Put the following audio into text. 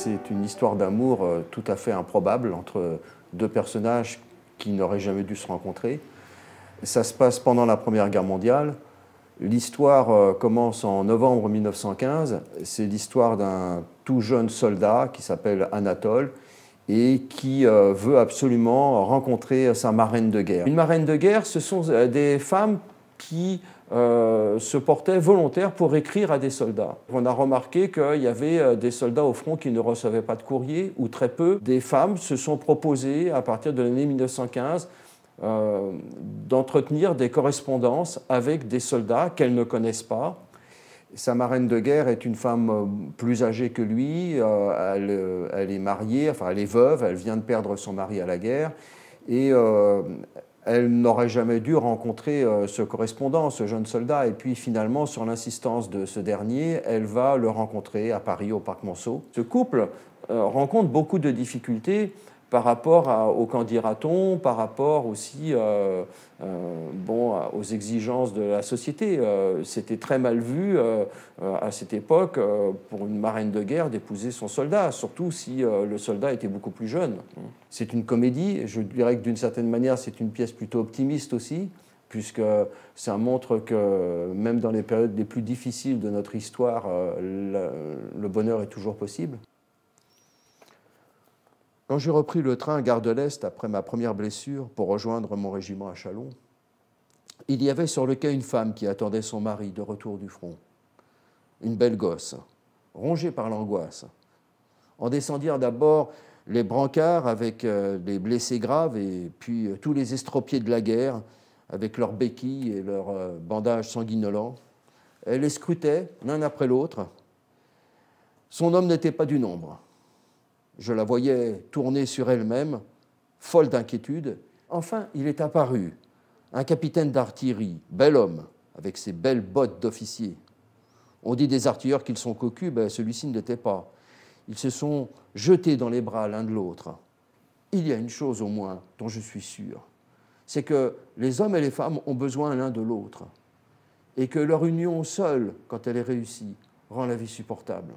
C'est une histoire d'amour tout à fait improbable entre deux personnages qui n'auraient jamais dû se rencontrer. Ça se passe pendant la Première Guerre mondiale. L'histoire commence en novembre 1915. C'est l'histoire d'un tout jeune soldat qui s'appelle Anatole et qui veut absolument rencontrer sa marraine de guerre. Une marraine de guerre, ce sont des femmes qui se portaient volontaires pour écrire à des soldats. On a remarqué qu'il y avait des soldats au front qui ne recevaient pas de courrier, ou très peu. Des femmes se sont proposées, à partir de l'année 1915, d'entretenir des correspondances avec des soldats qu'elles ne connaissent pas. Sa marraine de guerre est une femme plus âgée que lui, elle est mariée, enfin elle est veuve, elle vient de perdre son mari à la guerre, et elle n'aurait jamais dû rencontrer ce correspondant, ce jeune soldat, et puis finalement, sur l'insistance de ce dernier, elle va le rencontrer à Paris, au Parc Monceau. Ce couple rencontre beaucoup de difficultés par rapport au qu'en dira-t-on, par rapport aussi aux exigences de la société. C'était très mal vu à cette époque pour une marraine de guerre d'épouser son soldat, surtout si le soldat était beaucoup plus jeune. C'est une comédie, je dirais que d'une certaine manière c'est une pièce plutôt optimiste aussi, puisque ça montre que même dans les périodes les plus difficiles de notre histoire, le bonheur est toujours possible. Quand j'ai repris le train à Gare de l'Est après ma première blessure pour rejoindre mon régiment à Châlons, il y avait sur le quai une femme qui attendait son mari de retour du front. Une belle gosse, rongée par l'angoisse. En descendirent d'abord les brancards avec les blessés graves et puis tous les estropiés de la guerre avec leurs béquilles et leurs bandages sanguinolents. Elle les scrutait l'un après l'autre. Son homme n'était pas du nombre. Je la voyais tourner sur elle-même, folle d'inquiétude. Enfin, il est apparu, un capitaine d'artillerie, bel homme, avec ses belles bottes d'officier. On dit des artilleurs qu'ils sont cocus, celui-ci ne l'était pas. Ils se sont jetés dans les bras l'un de l'autre. Il y a une chose au moins dont je suis sûr, c'est que les hommes et les femmes ont besoin l'un de l'autre, et que leur union seule, quand elle est réussie, rend la vie supportable.